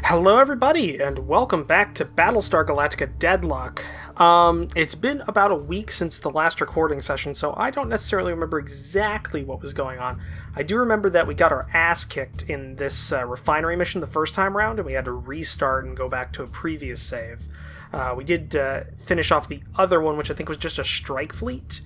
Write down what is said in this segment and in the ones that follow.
Hello everybody, and welcome back to Battlestar Galactica Deadlock. It's been about a week since the last recording session, so I don't necessarily remember exactly what was going on. I do remember that we got our ass kicked in this refinery mission the first time around, and we had to restart and go back to a previous save. We did finish off the other one, which I think was just a strike fleet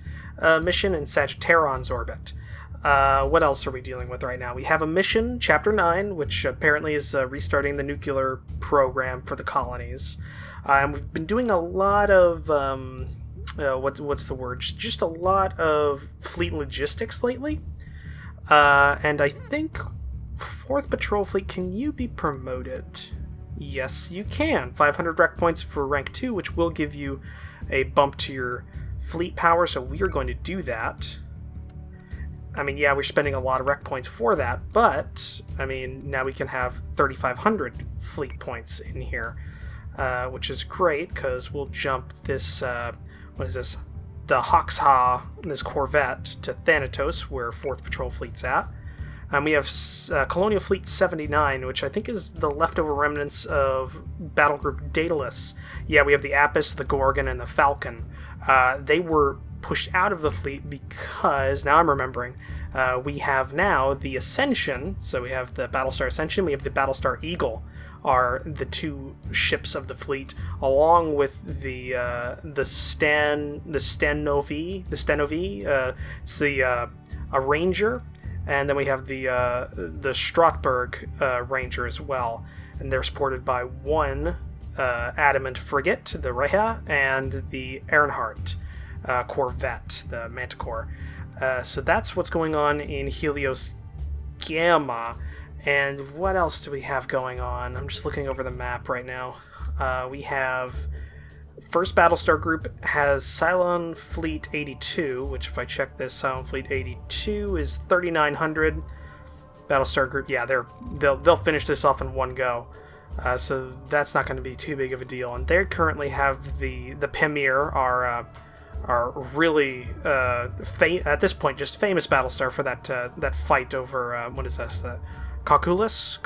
mission in Sagittarian's orbit. What else are we dealing with right now? We have a mission, Chapter 9, which apparently is restarting the nuclear program for the colonies. And we've been doing a lot of, what's the word? Just a lot of fleet logistics lately. And I think 4th Patrol Fleet, can you be promoted? Yes, you can. 500 rec points for rank 2, which will give you a bump to your fleet power, so we are going to do that. I mean, yeah, we're spending a lot of rec points for that, but, I mean, now we can have 3,500 fleet points in here, which is great, because we'll jump this, what is this? The Hoxha, this Corvette, to Thanatos, where 4th Patrol Fleet's at. And we have Colonial Fleet 79, which I think is the leftover remnants of Battle Group Daedalus. Yeah, we have the Apis, the Gorgon, and the Falcon. They were pushed out of the fleet because, now I'm remembering, we have now the Ascension, so we have the Battlestar Ascension, we have the Battlestar Eagle, are the two ships of the fleet, along with the Stanovi, it's the a Ranger, and then we have the Strasbourg Ranger as well, and they're supported by one Adamant frigate, the Reha, and the Earnhardt Corvette, the Manticore. So that's what's going on in Helios Gamma. And what else do we have going on? I'm just looking over the map right now. We have First Battlestar Group has Cylon Fleet 82, which if I check this, Cylon Fleet 82 is 3,900. Battlestar Group, yeah, they'll finish this off in one go. So that's not going to be too big of a deal. And they currently have the Pamir, are really at this point just famous Battlestar for that fight over what is this, Cauculus?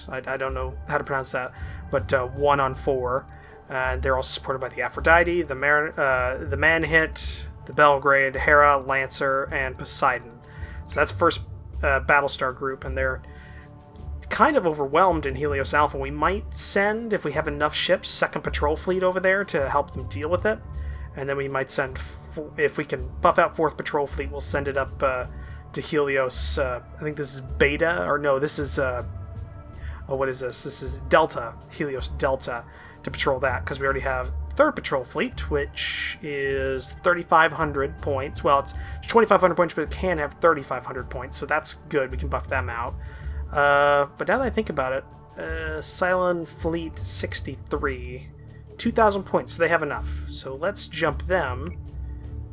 I don't know how to pronounce that, but 1 on 4. And they're also supported by the Aphrodite, the Manhit, the Belgrade, Hera, Lancer, and Poseidon. So that's first Battlestar Group, and they're kind of overwhelmed in Helios Alpha. We might send, if we have enough ships, 2nd Patrol Fleet over there to help them deal with it. And then we might send, if we can buff out 4th Patrol Fleet, we'll send it up to Helios. I think this is Beta, or no, this is, what is this? This is Delta, Helios Delta, to patrol that, because we already have 3rd Patrol Fleet, which is 3,500 points. Well, it's 2,500 points, but it can have 3,500 points, so that's good. We can buff them out. But now that I think about it, Cylon Fleet 63, 2,000 points, so they have enough. So let's jump them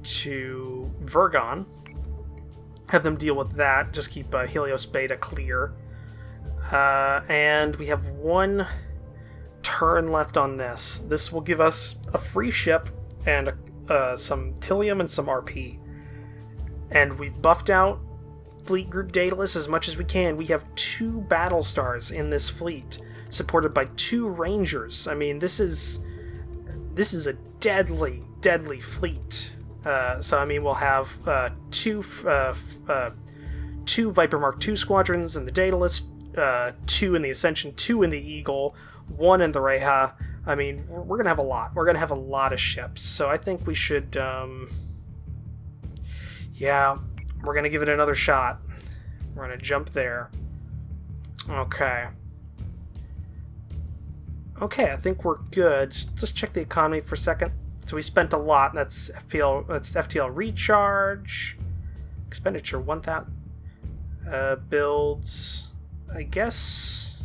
to Virgon, have them deal with that, just keep Helios Beta clear. And we have one turn left on this. This will give us a free ship and some Tilium and some RP. And we've buffed out Fleet Group Daedalus as much as we can. We have 2 Battlestars in this fleet, supported by 2 Rangers. I mean, this is a deadly fleet. So I mean, we'll have 2 Viper Mark II squadrons in the Daedalus, 2 in the Ascension, 2 in the Eagle, 1 in the Reha. I mean, we're gonna have a lot. We're gonna have a lot of ships. So I think we should, yeah, we're gonna give it another shot. We're gonna jump there. Okay, I think we're good. Just check the economy for a second. So we spent a lot. That's FTL recharge. Expenditure 1,000. Builds. I guess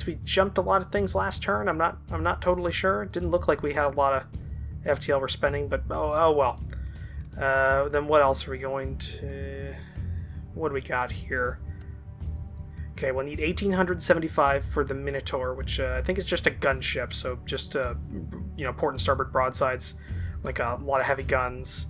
we jumped a lot of things last turn. I'm not totally sure. It didn't look like we had a lot of FTL we're spending, but oh well. Then what else are we going to? What do we got here? Okay, we'll need 1,875 for the Minotaur, which I think is just a gunship, so just port and starboard broadsides, like a lot of heavy guns.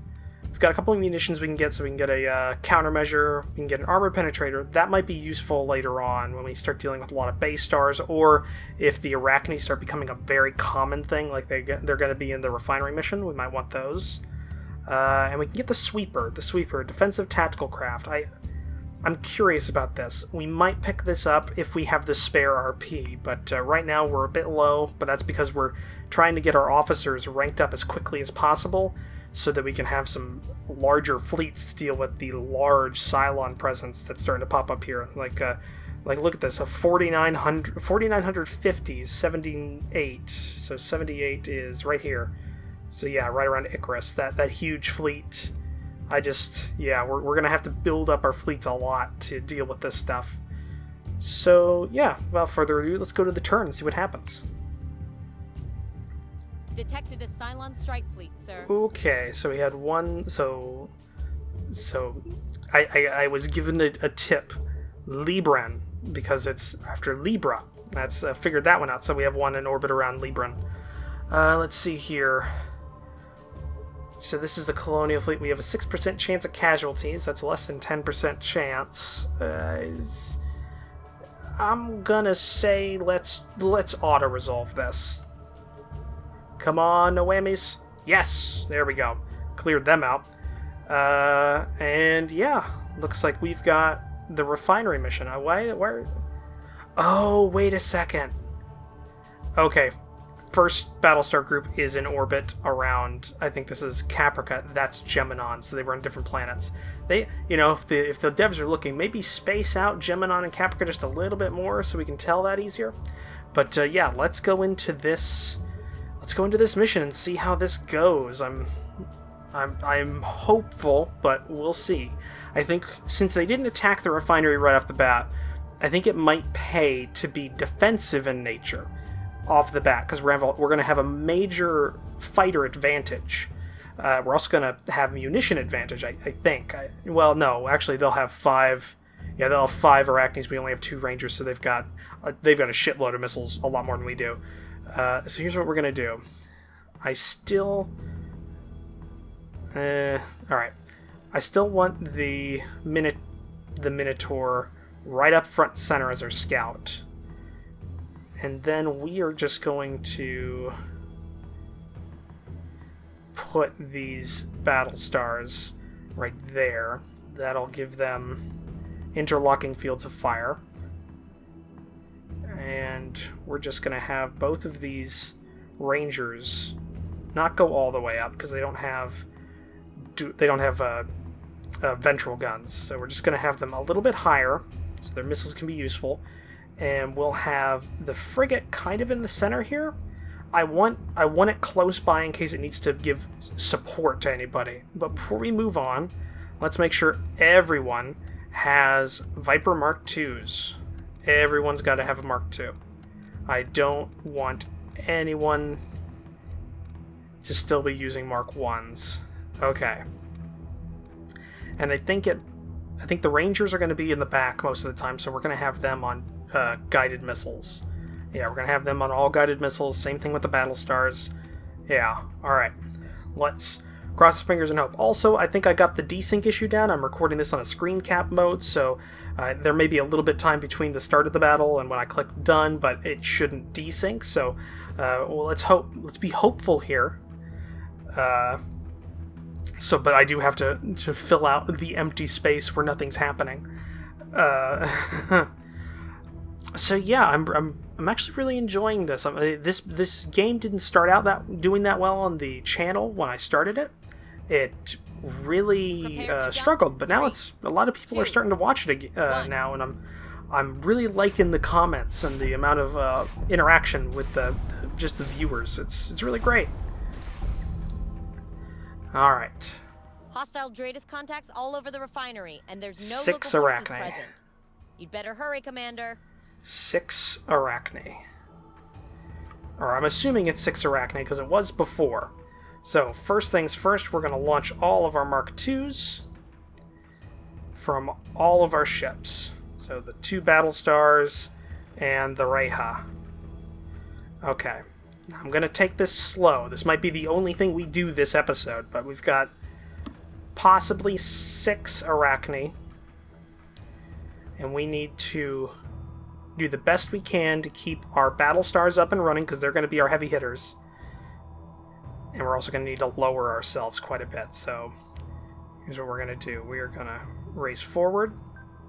we've got a couple of munitions we can get, so we can get a countermeasure, we can get an armor penetrator. That might be useful later on when we start dealing with a lot of base stars, or if the Arachne start becoming a very common thing, like they're going to be in the refinery mission, we might want those. And we can get the Sweeper, defensive tactical craft. I'm curious about this. We might pick this up if we have the spare RP, but right now we're a bit low, but that's because we're trying to get our officers ranked up as quickly as possible so that we can have some larger fleets to deal with the large Cylon presence that's starting to pop up here. Like look at this, a 4950, 78, so 78 is right here. So yeah, right around Icarus, that huge fleet. We're going to have to build up our fleets a lot to deal with this stuff. So, yeah, without further ado, let's go to the turn and see what happens. Detected a Cylon strike fleet, sir. Okay, so we had one, so I was given a tip. Libran, because it's after Libra. That's figured that one out, so we have one in orbit around Libran. Let's see here. So this is the Colonial fleet. We have a 6% chance of casualties. That's less than 10% chance. I'm gonna say let's auto-resolve this. Come on, no whammies. Yes! There we go. Cleared them out. And yeah, looks like we've got the refinery mission. Where? Oh, wait a second. Okay. First Battlestar group is in orbit around, I think this is Caprica, that's Geminon, so they were on different planets. They, if the devs are looking, maybe space out Geminon and Caprica just a little bit more so we can tell that easier. But yeah, let's go into this mission and see how this goes. I'm hopeful, but we'll see. I think since they didn't attack the refinery right off the bat, I think it might pay to be defensive in nature off the bat, because we're going to have a major fighter advantage. We're also going to have munition advantage, I think. Well, no, actually they'll have 5. Yeah, they'll have 5 Arachnes. We only have 2 Rangers, so they've got a shitload of missiles, a lot more than we do. So here's what we're going to do. I still... Alright. I still want the Minotaur right up front and center as our scout. And then we are just going to put these battle stars right there. That'll give them interlocking fields of fire. And we're just going to have both of these Rangers not go all the way up because they don't have ventral guns. So we're just going to have them a little bit higher so their missiles can be useful. And we'll have the frigate kind of in the center here. I want it close by in case it needs to give support to anybody. But before we move on, let's make sure everyone has Viper Mark IIs. Everyone's got to have a Mark II. I don't want anyone to still be using Mark Is. Okay. And I think the Rangers are going to be in the back most of the time, so we're going to have them on guided missiles. Yeah, we're going to have them on all guided missiles. Same thing with the Battlestars. Yeah, alright. Let's cross our fingers and hope. Also, I think I got the desync issue down. I'm recording this on a screen cap mode, so there may be a little bit time between the start of the battle and when I click done, but it shouldn't desync, so well, let's be hopeful here. But I do have to fill out the empty space where nothing's happening. So yeah, I'm actually really enjoying this. This game didn't start out doing that well on the channel when I started it. It really struggled, but now a lot of people are starting to watch it now, and I'm really liking the comments and the amount of interaction with just the viewers. It's really great. All right. Hostile Dratus contacts all over the refinery, and there's no 6 local forces Arachne. present. You'd better hurry, Commander. 6 Arachne. Or I'm assuming it's 6 Arachne because it was before. So first things first, we're going to launch all of our Mark IIs from all of our ships. So the 2 Battlestars and the Reha. Okay. I'm going to take this slow. This might be the only thing we do this episode, but we've got possibly 6 Arachne. And we need to do the best we can to keep our Battlestars up and running, because they're going to be our heavy hitters. And we're also going to need to lower ourselves quite a bit. So here's what we're going to do. We are going to race forward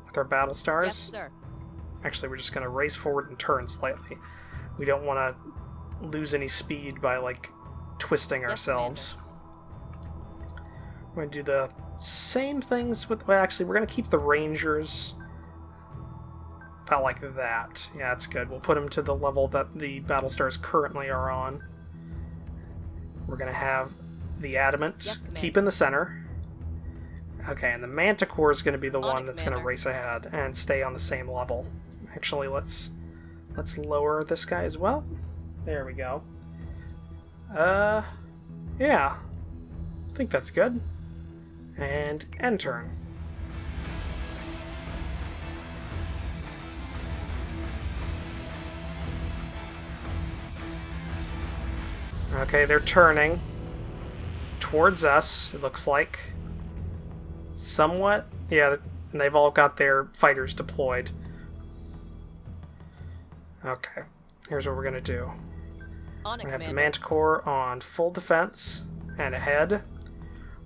with our Battlestars. Yes, sir. Actually, we're just going to race forward and turn slightly. We don't want to lose any speed by, like, twisting ourselves. We're going to do the same things with... Well, actually, we're going to keep the Rangers about like that. Yeah, that's good. We'll put them to the level that the Battlestars currently are on. We're going to have the Adamant keep in the center. Okay, and the Manticore is going to be the one that's going to race ahead and stay on the same level. Actually, let's lower this guy as well. There we go. Yeah. I think that's good. And end turn. Okay, they're turning towards us, it looks like. Somewhat. Yeah, and they've all got their fighters deployed. Okay, here's what we're going to do. We're going to have the Manticore on full defense and ahead.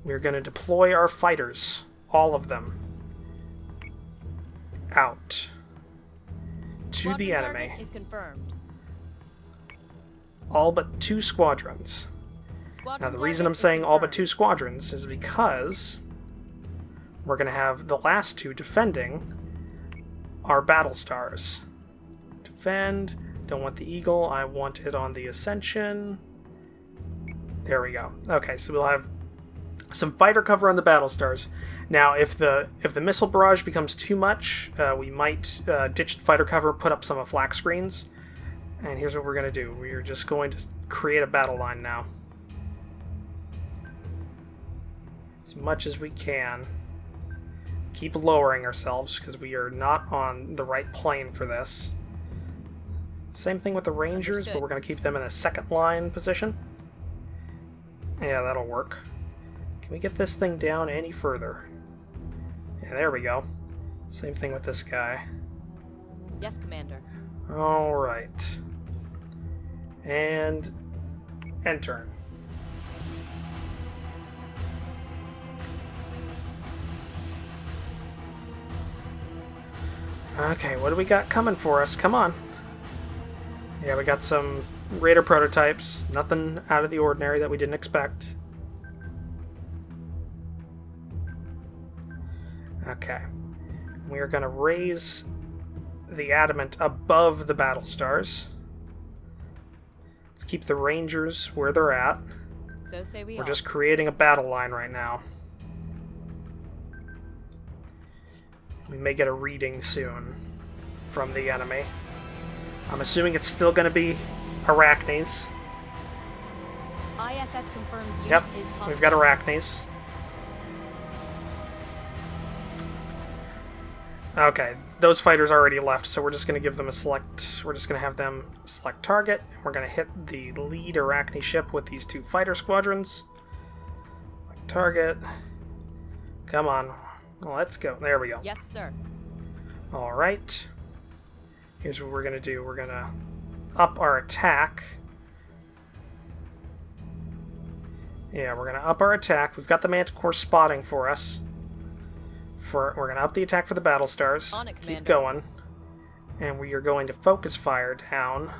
We're going to deploy our fighters, all of them, out to the enemy. Is confirmed. All but 2 squadrons. Now, the reason I'm saying all but 2 squadrons is because we're going to have the last 2 defending our Battlestars. Defend. Don't want the Eagle. I want it on the Ascension. There we go. Okay, so we'll have some fighter cover on the Battlestars. Now, if the missile barrage becomes too much, we might ditch the fighter cover, put up some flak screens. And here's what we're going to do. We are just going to create a battle line now. As much as we can. Keep lowering ourselves, because we are not on the right plane for this. Same thing with the Rangers, but we're going to keep them in a second line position. Yeah, that'll work. Can we get this thing down any further? Yeah, there we go. Same thing with this guy. Yes, Commander. Alright. And end turn. Okay, what do we got coming for us? Come on. Yeah, we got some Raider prototypes. Nothing out of the ordinary that we didn't expect. Okay. We are going to raise the Adamant above the Battlestars. Let's keep the Rangers where they're at. So say we We're just creating a battle line right now. We may get a reading soon from the enemy. I'm assuming it's still going to be Arachnes. IFF confirms unit Yep, is hostile. we've got Arachnes. Okay, those fighters already left, so we're just going to give them a select... We're just going to have them select target. We're going to hit the lead Arachne ship with these 2 fighter squadrons. Select target. Come on. Let's go. There we go. Yes, sir. Alright. Here's what we're going to do. We're going to up our attack. Yeah, we're going to up our attack. We've got the Manticore spotting for us. We're going to up the attack for the Battlestars. On it, Keep Commander. going. And we are going to focus fire down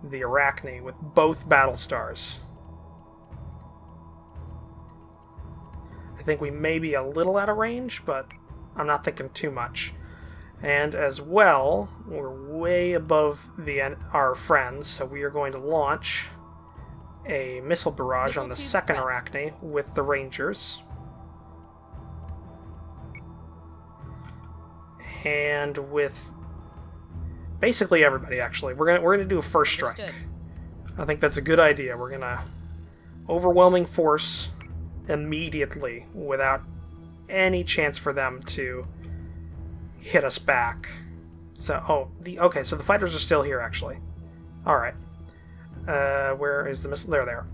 the Arachne with both Battlestars. I think we may be a little out of range, but I'm not thinking too much. And as well, we're way above our friends, so we are going to launch a missile barrage on the second Arachne with the Rangers. And with basically everybody, actually. We're gonna do a first strike. Understood. I think that's a good idea. We're gonna overwhelming force immediately without any chance for them to hit us back. So, okay, so the fighters are still here, actually. Alright. Where is the missile? There they are.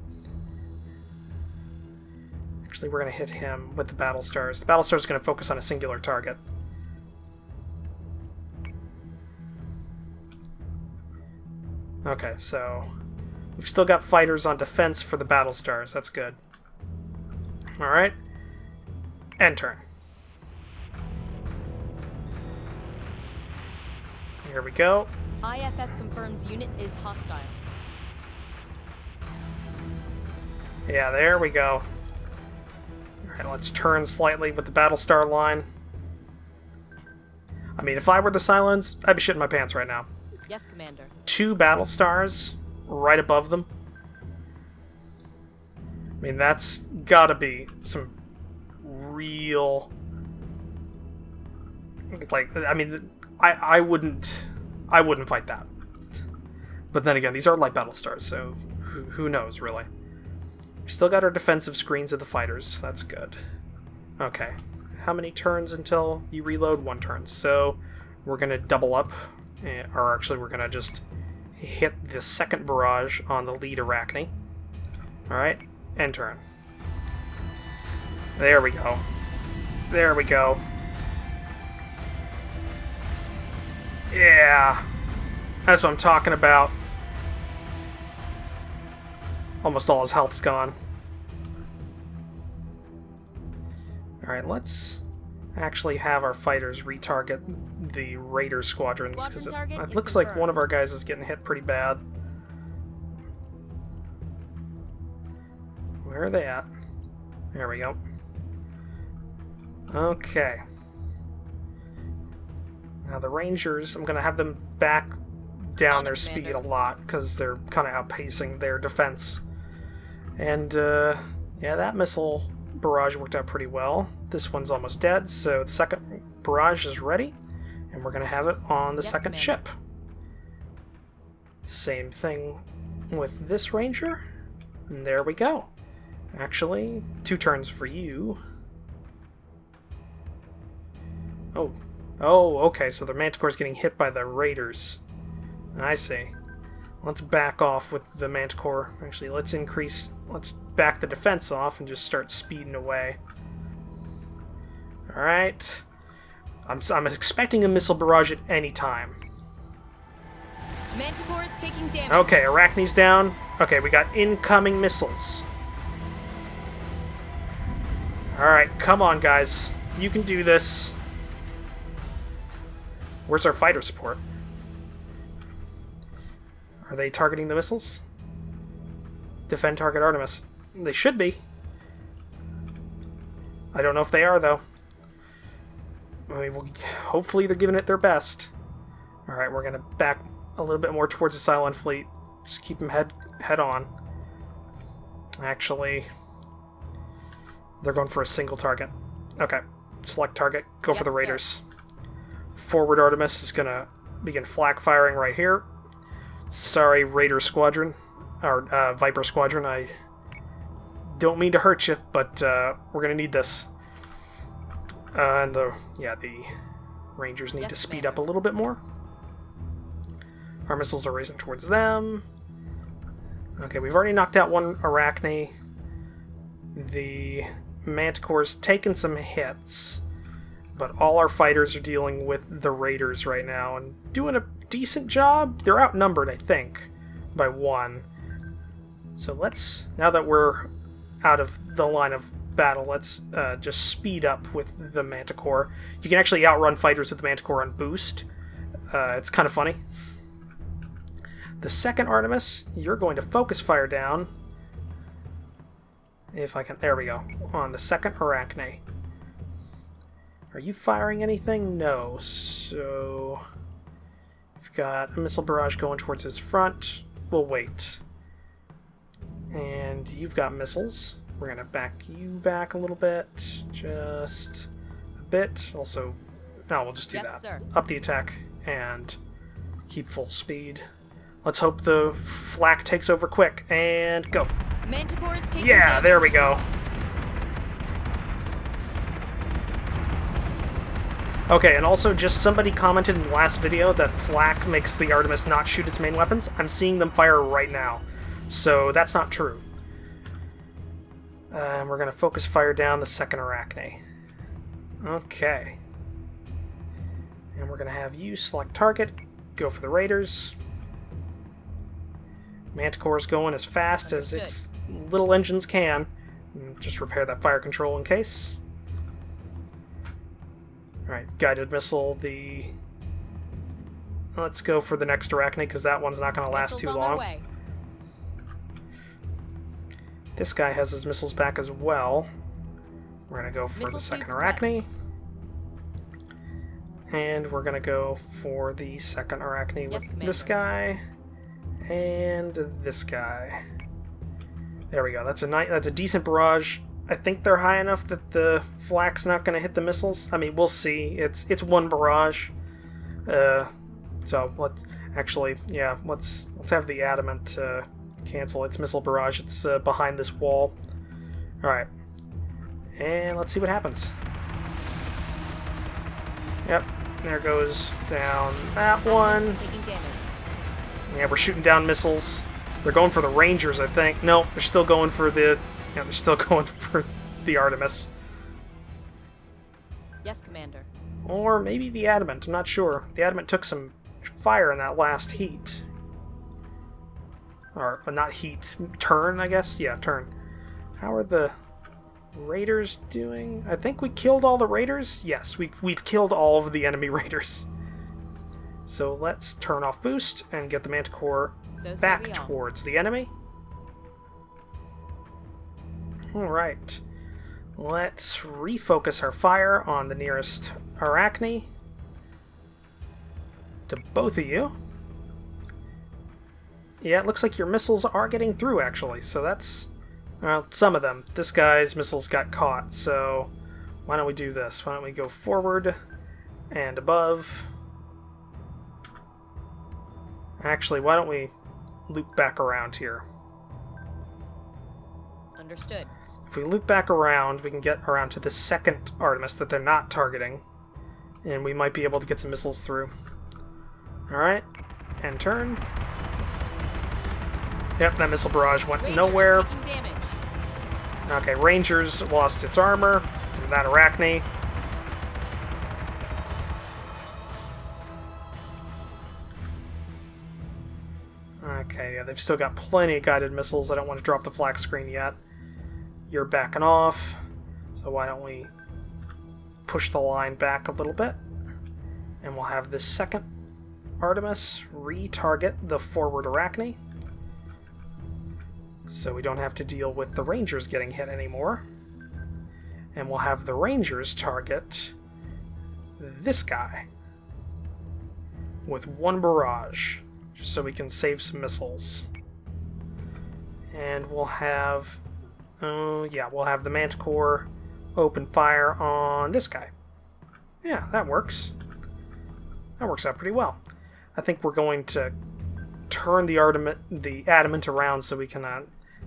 Actually, we're going to hit him with the Battlestars. The Battlestar is going to focus on a singular target. Okay, so we've still got fighters on defense for the Battlestars. That's good. Alright. End turn. Here we go. IFF confirms unit is hostile. Yeah, there we go. Alright, let's turn slightly with the Battlestar line. I mean, if I were the Cylons, I'd be shitting my pants right now. Yes, Commander. 2 Battlestars right above them. I mean, that's gotta be some real... Like, I mean, I wouldn't fight that. But then again, these are light Battlestars, so who knows, really. We still got our defensive screens of the fighters. That's good. Okay. How many turns until you reload? 1 turn. So we're going to double up. Or actually, we're going to just hit the second barrage on the lead Arachne. Alright. End turn. There we go. There we go. Yeah. That's what I'm talking about. Almost all his health's gone. Alright, let's actually have our fighters retarget the Raider squadrons, because it looks like one of our guys is getting hit pretty bad. Where are they at? There we go. Okay. Now the Rangers, I'm going to have them back down their speed a lot, because they're kind of outpacing their defense. And, yeah, that missile barrage worked out pretty well. This one's almost dead, so the second barrage is ready, and we're going to have it on the second ship. Same thing with this Ranger, and there we go. Actually, 2 turns for you. Oh, okay, so the Manticore's getting hit by the Raiders. I see. Let's back off with the Manticore. Actually, let's back the defense off and just start speeding away. Alright. I'm expecting a missile barrage at any time. Manticore is taking damage. Okay, Arachne's down. Okay, we got incoming missiles. Alright, come on, guys. You can do this. Where's our fighter support? Are they targeting the missiles? Defend target Artemis. They should be. I don't know if they are, though. I mean, hopefully they're giving it their best. Alright, we're going to back a little bit more towards the Cylon fleet. Just keep them head on. Actually, they're going for a single target. Okay, select target. Go for the Raiders. Sir. Forward Artemis is going to begin flak firing right here. Sorry, Raider Squadron. Or, Viper Squadron. I don't mean to hurt you, but we're going to need this. And the Rangers need to speed up a little bit more. Our missiles are racing towards them. Okay, we've already knocked out one Arachne. The Manticore's taken some hits, but all our fighters are dealing with the Raiders right now and doing a decent job. They're outnumbered, I think, by 1. So now that we're out of the line of battle, let's just speed up with the Manticore. You can actually outrun fighters with the Manticore on boost. It's kind of funny. The second Artemis, you're going to focus fire down. If I can... There we go. On the second Arachne. Are you firing anything? No. So... We've got a missile barrage going towards his front. We'll wait. And you've got missiles. We're going to back you back a little bit. Just a bit. Also, no, we'll just do that. Sir. Up the attack and keep full speed. Let's hope the flak takes over quick. And go. Manticore is taking damage. There we go. Okay, and also just somebody commented in the last video that flak makes the Artemis not shoot its main weapons. I'm seeing them fire right now. So that's not true. We're going to focus fire down the second Arachne. Okay. And we're going to have you select target, go for the Raiders. Manticore's going as fast as its little engines can. Just repair that fire control in case. Alright, guided missile the... Let's go for the next Arachne, because that one's not going to last too long. This guy has his missiles back as well. We're going to go for the second Arachne. And we're going to go for the second Arachne with this guy. And this guy. There we go. That's a decent barrage. I think they're high enough that the flak's not going to hit the missiles. I mean, we'll see. It's one barrage. So let's actually, yeah, let's have the adamant cancel its missile barrage. It's behind this wall. All right, and let's see what happens. Yep, there goes down that one. Yeah, we're shooting down missiles. They're going for the Rangers, I think. No, they're still going for the. Yeah, they're still going for the Artemis. Yes, Commander. Or maybe the Adamant. I'm not sure. The Adamant took some fire in that last heat. Or, not heat. Turn, I guess? Yeah, turn. How are the Raiders doing? I think we killed all the Raiders? Yes, we've killed all of the enemy Raiders. So let's turn off boost and get the Manticore back towards the enemy. Alright. Let's refocus our fire on the nearest Arachne. To both of you. Yeah, it looks like your missiles are getting through, actually. So that's... Well, some of them. This guy's missiles got caught, so... Why don't we do this? Why don't we go forward and above? Actually, why don't we loop back around here? Understood. If we loop back around, we can get around to the second Artemis that they're not targeting. And we might be able to get some missiles through. Alright, and turn. Yep, that missile barrage went nowhere. Okay, Rangers lost its armor from that Arachne. Okay, yeah, they've still got plenty of guided missiles. I don't want to drop the flak screen yet. You're backing off, so why don't we push the line back a little bit, and we'll have this second Artemis retarget the forward Arachne, so we don't have to deal with the Rangers getting hit anymore. And we'll have the Rangers target this guy with one barrage, just so we can save some missiles. And we'll have... Oh, yeah, we'll have the Manticore open fire on this guy. Yeah, that works. That works out pretty well. I think we're going to turn the Adamant around so we can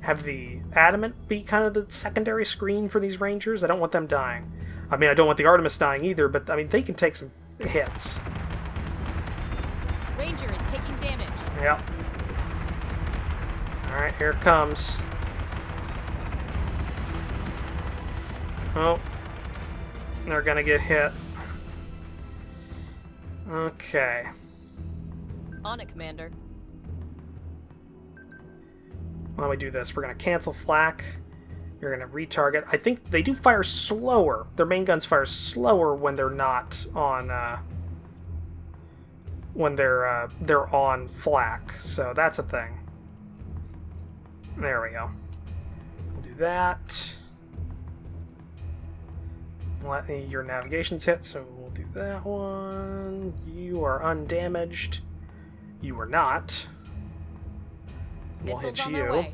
have the Adamant be kind of the secondary screen for these Rangers. I don't want them dying. I mean, I don't want the Artemis dying either, but I mean, they can take some hits. Ranger is taking damage. Yep. Alright, here it comes. Oh, they're gonna get hit. Okay. On it, Commander. Why don't we do this? We're gonna cancel flak. You're gonna retarget. I think they do fire slower. Their main guns fire slower when they're not on. When they're on flak. So that's a thing. There we go. We'll do that. Let your navigation's hit, so we'll do that one. You are undamaged. You are not. We'll hit you.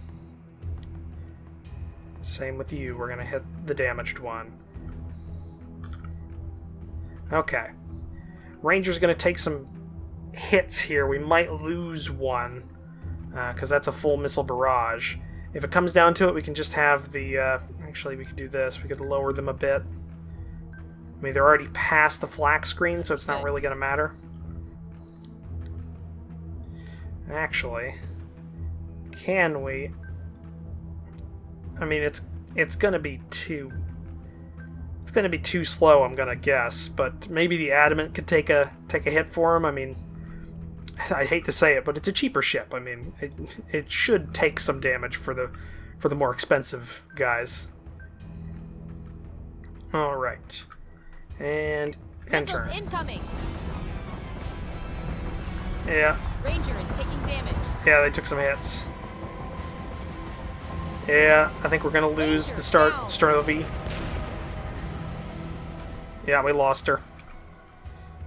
Same with you. We're going to hit the damaged one. Okay. Ranger's going to take some hits here. We might lose one, because that's a full missile barrage. If it comes down to it, we can just have the... actually, we could do this. We could lower them a bit. I mean, they're already past the flak screen, so it's not really going to matter. Actually, can we... I mean, it's gonna be too slow, I'm gonna guess. But maybe the Adamant could take a hit for him. I mean, I hate to say it, but it's a cheaper ship. I mean, it should take some damage for the more expensive guys. All right, and enter. Missiles incoming. Yeah. Ranger is taking damage. Yeah, they took some hits. Yeah, I think we're gonna lose Ranger the down. Star V. Yeah, we lost her.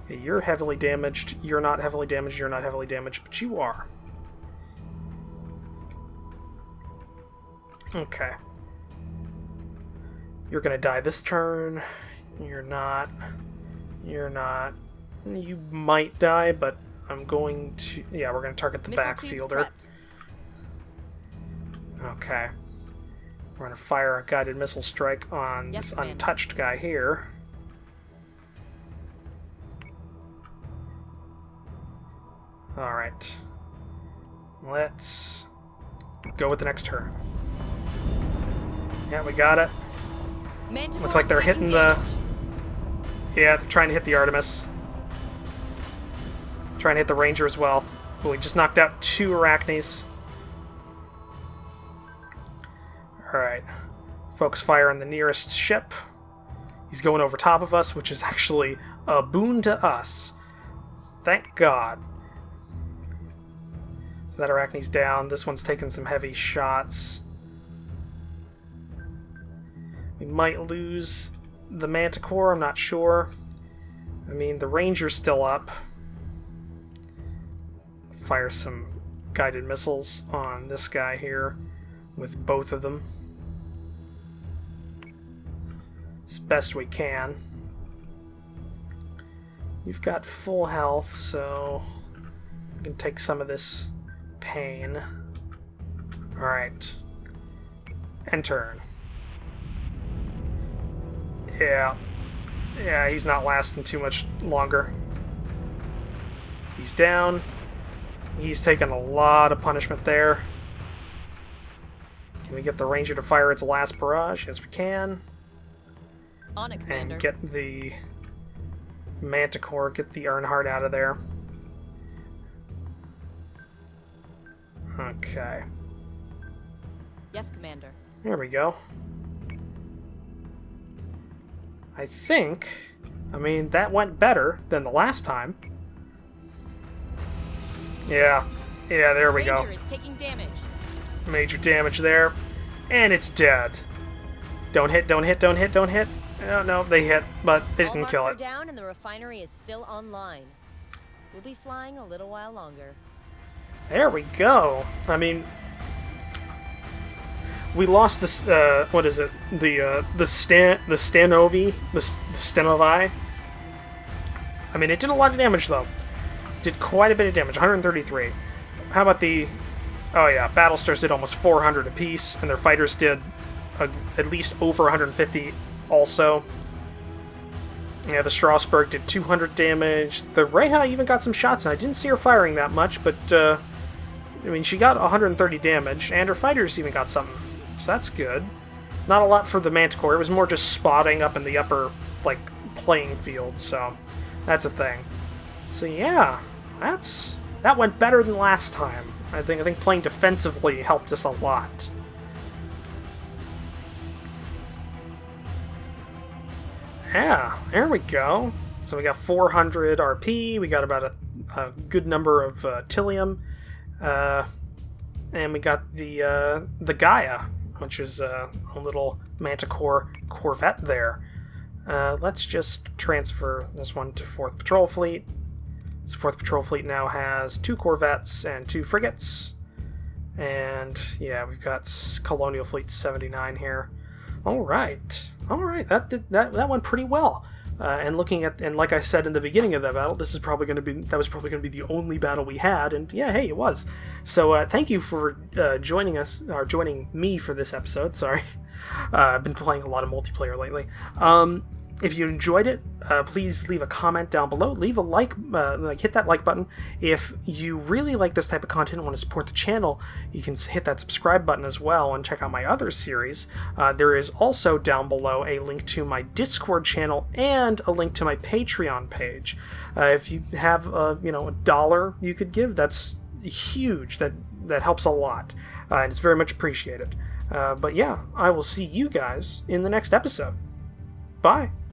Okay, you're heavily damaged. You're not heavily damaged. You're not heavily damaged, but you are. Okay. You're gonna die this turn. You're not. You're not. You might die, but I'm going to... Yeah, we're going to target the Missile backfielder. tubes Okay. We're going to fire a guided missile strike on Yes, this Commander. untouched guy here. Alright. Let's go with the next turn. Yeah, we got it. Manticore Looks like is they're taking hitting the... damage. Yeah, they're trying to hit the Artemis. Trying to hit the Ranger as well. But we just knocked out 2 Arachnes. Alright. Focus fire on the nearest ship. He's going over top of us, which is actually a boon to us. Thank God. So that Arachne's down. This one's taking some heavy shots. We might lose the Manticore, I'm not sure. I mean, the Ranger's still up. Fire some guided missiles on this guy here with both of them as best we can. You've got full health, so you can take some of this pain. Alright. End turn. Yeah. Yeah, he's not lasting too much longer. He's down. He's taken a lot of punishment there. Can we get the Ranger to fire its last barrage? Yes, we can. On it, Commander. And get the Manticore, get the Earnhardt out of there. Okay. Yes, Commander. There we go. I think, I mean, that went better than the last time. Yeah, there we go. Ranger is taking damage. Major damage there. And it's dead. Don't hit, don't hit, don't hit, don't hit. Oh, no, they hit, but they All didn't marks kill are it. down and the refinery is still online. We'll be flying a little while longer. There we go. I mean, we lost this, what is it? The Stanovi? The Stanovi? I mean, it did a lot of damage, though. Did quite a bit of damage, 133. How about the... Oh yeah, Battlestars did almost 400 apiece, and their fighters did at least over 150 also. Yeah, the Strasbourg did 200 damage. The Reha even got some shots, and I didn't see her firing that much, but, I mean, she got 130 damage, and her fighters even got something. So that's good. Not a lot for the Manticore. It was more just spotting up in the upper, like, playing field, so that's a thing. So yeah, that went better than last time. I think playing defensively helped us a lot. Yeah, there we go. So we got 400 RP, we got about a good number of Tillium, and we got the Gaia, which is a little Manticore corvette there. Let's just transfer this one to 4th Patrol Fleet. So 4th Patrol Fleet now has 2 corvettes and 2 frigates. And yeah, we've got Colonial Fleet 79 here. Alright, that went pretty well. And looking at, and like I said in the beginning of the battle, that was probably going to be the only battle we had, and yeah, hey, it was. So thank you for joining me for this episode. Sorry, I've been playing a lot of multiplayer lately. If you enjoyed it, please leave a comment down below. Leave a like, hit that like button. If you really like this type of content and want to support the channel, you can hit that subscribe button as well and check out my other series. There is also down below a link to my Discord channel and a link to my Patreon page. If you have $1 you could give, that's huge. That helps a lot, and it's very much appreciated. But yeah, I will see you guys in the next episode. Bye.